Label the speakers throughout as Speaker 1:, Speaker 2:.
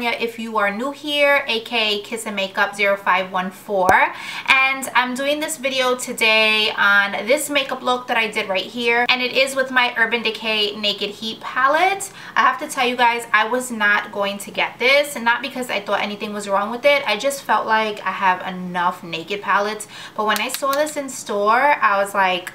Speaker 1: Tanya if you are new here, aka Kiss and Makeup 0514, and I'm doing this video today on this makeup look that I did right here, and it is with my Urban Decay Naked Heat palette. I have to tell you guys, I was not going to get this, and not because I thought anything was wrong with it. I just felt like I have enough naked palettes, but when I saw this in store, I was like,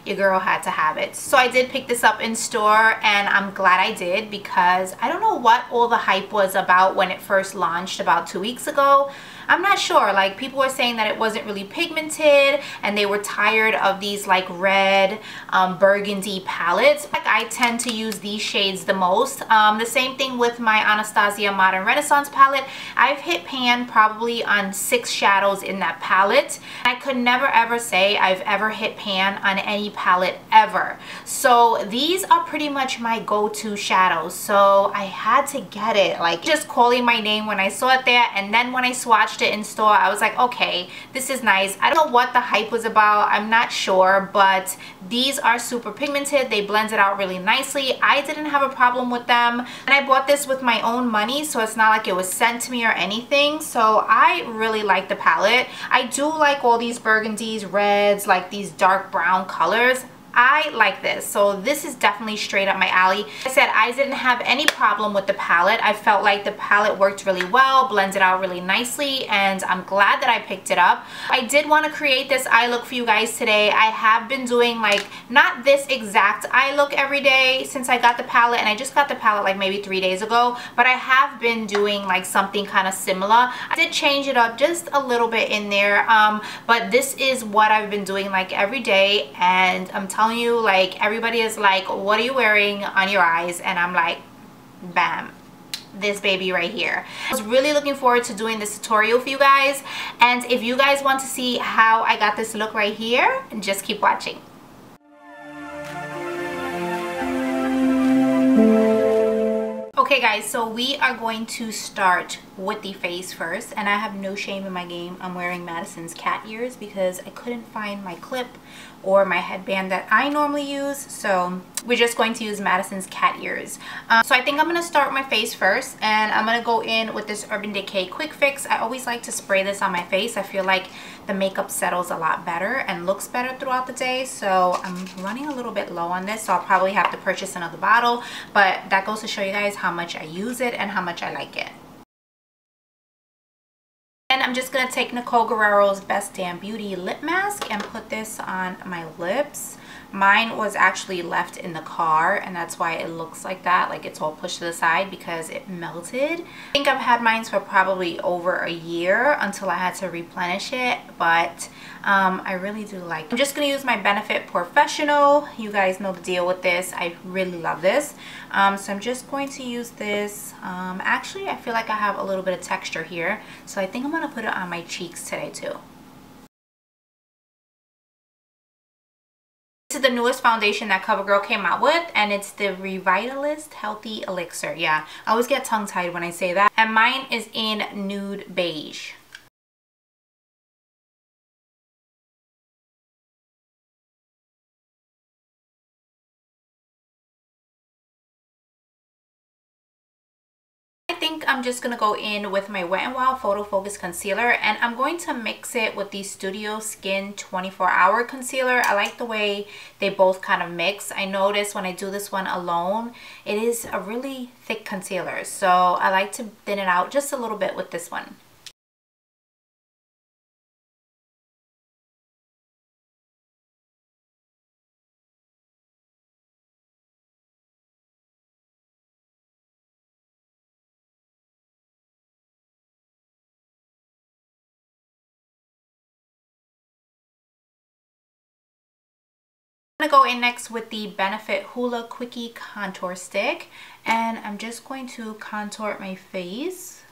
Speaker 1: your girl had to have it. So I did pick this up in store, and I'm glad I did, because I don't know what all the hype was about when it first launched about 2 weeks ago. I'm not sure. Like, people were saying that it wasn't really pigmented and they were tired of these like red burgundy palettes. Like, I tend to use these shades the most. The same thing with my Anastasia Modern Renaissance palette. I've hit pan probably on 6 shadows in that palette. I could never ever say I've ever hit pan on any palette ever. So these are pretty much my go-to shadows. So I had to get it. Like, just calling my name when I saw it there, and then when I swatched it in store, I was like, okay, this is nice. I don't know what the hype was about. I'm not sure, but these are super pigmented. They blend it out really nicely. I didn't have a problem with them, and I bought this with my own money, so it's not like it was sent to me or anything. So I really like the palette. I do like all these burgundies, reds, like these dark brown colors. I like this, so this is definitely straight up my alley. Like I said, I didn't have any problem with the palette. I felt like the palette worked really well, blended out really nicely, and I'm glad that I picked it up. I did want to create this eye look for you guys today. I have been doing like not this exact eye look every day since I got the palette, and I just got the palette like maybe 3 days ago, but I have been doing like something kind of similar. I did change it up just a little bit in there, but this is what I've been doing like every day, and I'm telling you, like, everybody is like, what are you wearing on your eyes? And I'm like, bam, this baby right here. I was really looking forward to doing this tutorial for you guys, and if you guys want to see how I got this look right here, just keep watching. Okay guys, so we are going to start with the face first, and I have no shame in my game. I'm wearing Madison's cat ears because I couldn't find my clip or my headband that I normally use, so we're just going to use Madison's cat ears. So I think I'm going to start with my face first, and I'm going to go in with this Urban Decay Quick Fix. I always like to spray this on my face. I feel like the makeup settles a lot better and looks better throughout the day, so I'm running a little bit low on this, so I'll probably have to purchase another bottle, but that goes to show you guys how much I use it and how much I like it. And I'm just going to take Nicole Guerrero's Best Damn Beauty lip mask and put this on my lips. Mine was actually left in the car, and that's why it looks like that, like it's all pushed to the side, because it melted. I think I've had mine for probably over a year until I had to replenish it, but I really do like it. I'm just going to use my Benefit POREFESSIONAL. You guys know the deal with this. I really love this. So I'm just going to use this. Actually, I feel like I have a little bit of texture here, so I think I'm going to put it on my cheeks today too. This is the newest foundation that CoverGirl came out with, and it's the Revitalist Healthy Elixir. Yeah, I always get tongue-tied when I say that. And mine is in Nude Beige. I think I'm just going to go in with my Wet n Wild Photo Focus Concealer, and I'm going to mix it with the Studio Skin 24-Hour Concealer. I like the way they both kind of mix. I notice when I do this one alone, it is a really thick concealer, so I like to thin it out just a little bit with this one. I'm going to go in next with the Benefit Hoola Quickie Contour Stick, and I'm just going to contour my face.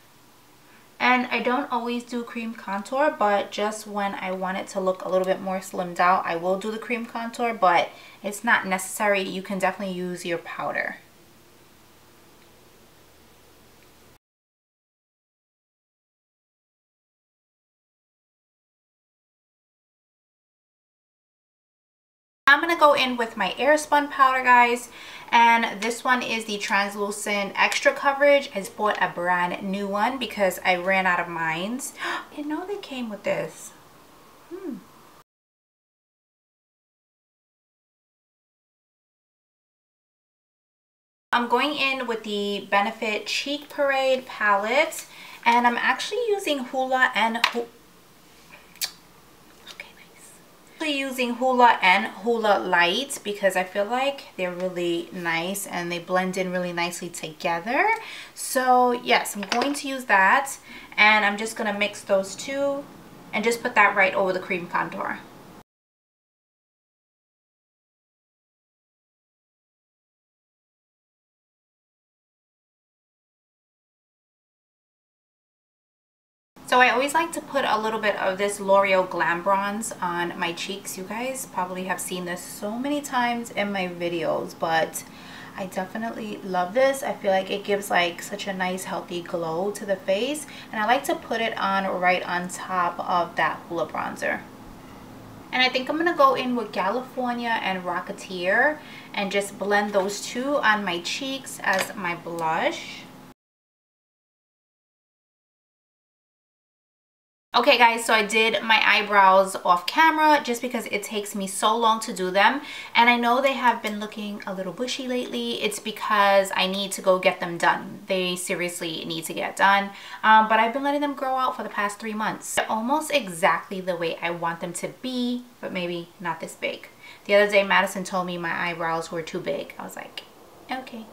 Speaker 1: And I don't always do cream contour, but just when I want it to look a little bit more slimmed out, I will do the cream contour, but it's not necessary. You can definitely use your powder. I'm going to go in with my Airspun powder, guys. And this one is the translucent extra coverage. I just bought a brand new one because I ran out of mine. I didn't know they came with this. I'm going in with the Benefit Cheek Parade palette, and I'm actually using Hoola and Hoola Light because I feel like they're really nice and they blend in really nicely together. So yes, I'm going to use that, and I'm just going to mix those two and just put that right over the cream contour. So I always like to put a little bit of this L'Oreal Glam Bronze on my cheeks. You guys probably have seen this so many times in my videos, but I definitely love this. I feel like it gives like such a nice healthy glow to the face, and I like to put it on right on top of that Hoola bronzer. And I think I'm going to go in with California and Rocketeer and just blend those two on my cheeks as my blush. Okay guys, so I did my eyebrows off camera just because it takes me so long to do them, and I know they have been looking a little bushy lately. It's because I need to go get them done. They seriously need to get done, but I've been letting them grow out for the past 3 months. They're almost exactly the way I want them to be, but maybe not this big. The other day Madison told me my eyebrows were too big. I was like, okay.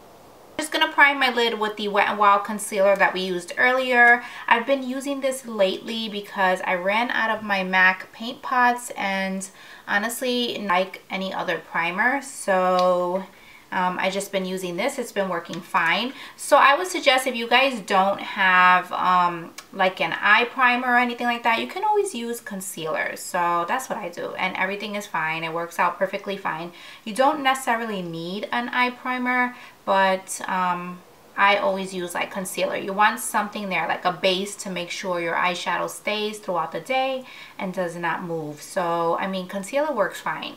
Speaker 1: Just gonna prime my lid with the Wet n Wild concealer that we used earlier. I've been using this lately because I ran out of my MAC paint pots, and honestly, like any other primer, so I just been using this. It's been working fine. So I would suggest if you guys don't have like an eye primer or anything like that, you can always use concealer. So that's what I do, and everything is fine. It works out perfectly fine. You don't necessarily need an eye primer, but I always use like concealer. You want something there, like a base, to make sure your eyeshadow stays throughout the day and does not move. So I mean, concealer works fine.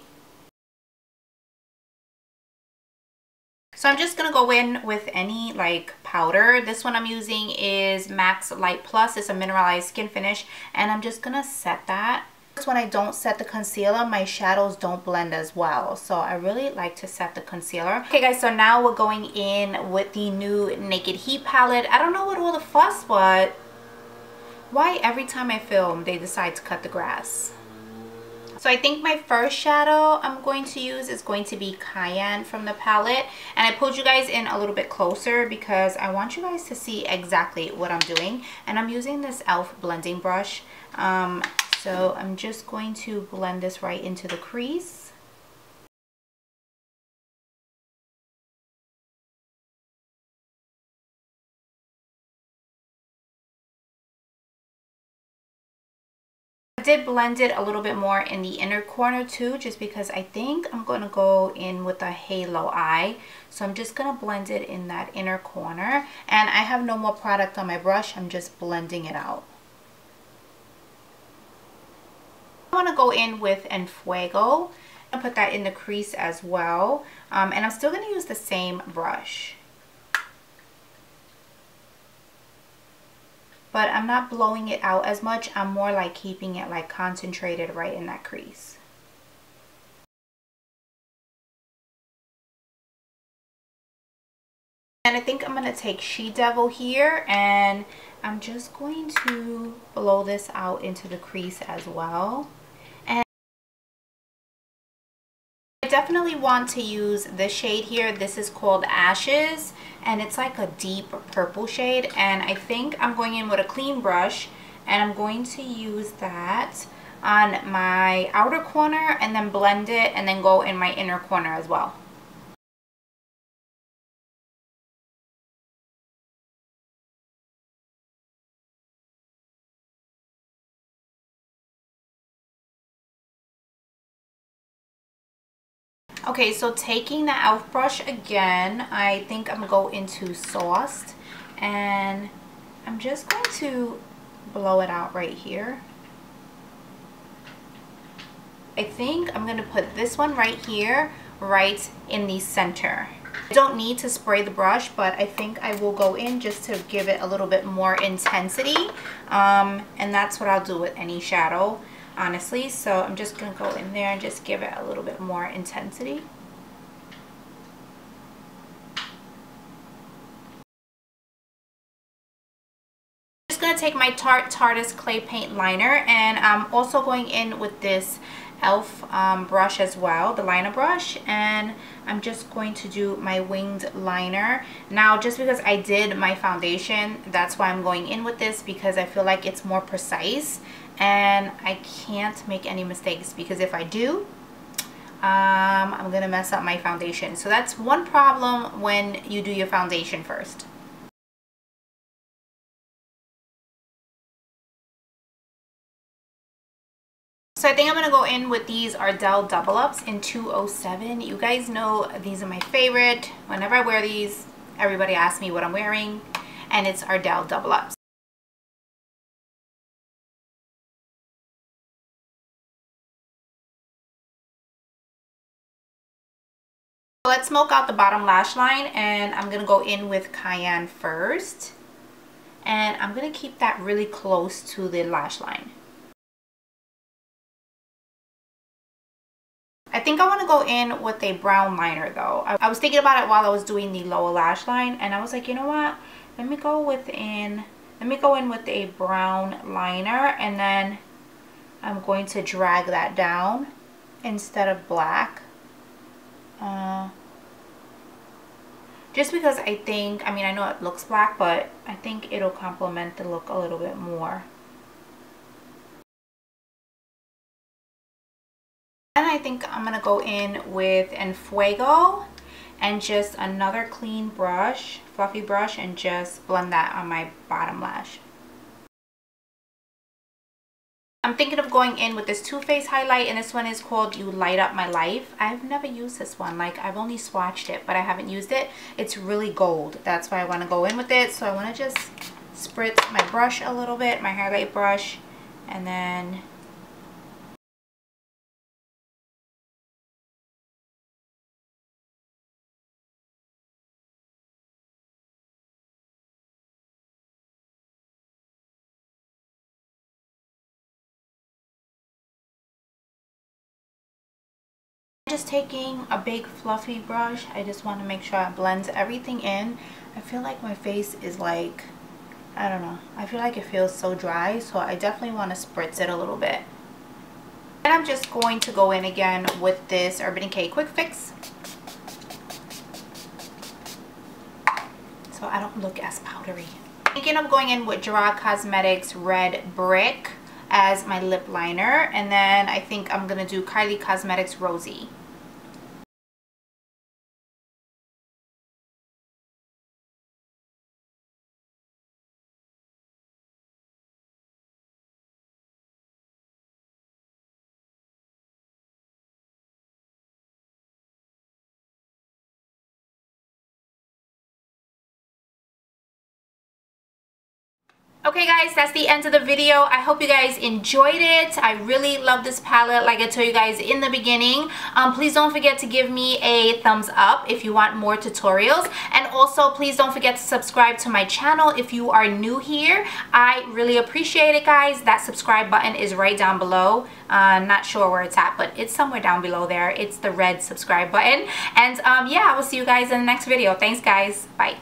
Speaker 1: So I'm just gonna go in with any like powder. This one I'm using is MAC's Light Plus. It's a mineralized skin finish, and I'm just gonna set that. When I don't set the concealer, my shadows don't blend as well, so I really like to set the concealer. Okay guys, so now we're going in with the new Naked Heat palette. I don't know what all the fuss was. Why every time I film they decide to cut the grass? So I think my first shadow I'm going to use is going to be Cayenne from the palette. And I pulled you guys in a little bit closer because I want you guys to see exactly what I'm doing. And I'm using this e.l.f. blending brush. So I'm just going to blend this right into the crease. I did blend it a little bit more in the inner corner too, just because I think I'm going to go in with a halo eye. So I'm just going to blend it in that inner corner. And I have no more product on my brush. I'm just blending it out. I want to go in with Enfuego and put that in the crease as well. And I'm still going to use the same brush. But I'm not blowing it out as much. I'm more like keeping it like concentrated right in that crease. And I think I'm going to take She Devil here, and I'm just going to blow this out into the crease as well. And I definitely want to use this shade here. This is called Ashes, and it's like a deep purple shade. And I think I'm going in with a clean brush, and I'm going to use that on my outer corner and then blend it and then go in my inner corner as well. Okay, so taking the e.l.f. brush again, I think I'm going to go into Sauced, and I'm just going to blow it out right here. I think I'm going to put this one right here, right in the center. I don't need to spray the brush, but I think I will go in just to give it a little bit more intensity. And that's what I'll do with any shadow, honestly. So I'm just going to go in there and just give it a little bit more intensity. Going to take my Tarte Tarteist clay paint liner, and I'm also going in with this e.l.f. brush as well, the liner brush, and I'm just going to do my winged liner. Now, just because I did my foundation, that's why I'm going in with this, because I feel like it's more precise and I can't make any mistakes, because if I do, I'm gonna mess up my foundation. So that's one problem when you do your foundation first. So I think I'm going to go in with these Ardell Double Ups in 207. You guys know these are my favorite. Whenever I wear these, everybody asks me what I'm wearing, and it's Ardell Double Ups. So let's smoke out the bottom lash line, and I'm going to go in with Cayenne first. And I'm going to keep that really close to the lash line. I think I want to go in with a brown liner though. I was thinking about it while I was doing the lower lash line, and I was like, you know what? Let me go in with a brown liner, and then I'm going to drag that down instead of black. Just because I think, I mean, I know it looks black, but I think it'll complement the look a little bit more. And I think I'm going to go in with Enfuego and just another clean brush, fluffy brush, and just blend that on my bottom lash. I'm thinking of going in with this Too Faced highlight, and this one is called You Light Up My Life. I've never used this one. Like, I've only swatched it, but I haven't used it. It's really gold. That's why I want to go in with it. So I want to just spritz my brush a little bit, my highlight brush, and then just taking a big fluffy brush. I just want to make sure I blend everything in. I feel like my face is like, I don't know, I feel like it feels so dry, so I definitely want to spritz it a little bit. And I'm just going to go in again with this Urban Decay Quick Fix, so I don't look as powdery. Thinking of going in with Gerard Cosmetics Red Brick as my lip liner, and then I think I'm gonna do Kylie Cosmetics Rosy. Okay guys, that's the end of the video. I hope you guys enjoyed it. I really love this palette, like I told you guys in the beginning. Please don't forget to give me a thumbs up if you want more tutorials, and also please don't forget to subscribe to my channel if you are new here. I really appreciate it, guys. That subscribe button is right down below. Not sure where it's at, but it's somewhere down below there. It's the red subscribe button. And yeah, I will see you guys in the next video. Thanks guys. Bye.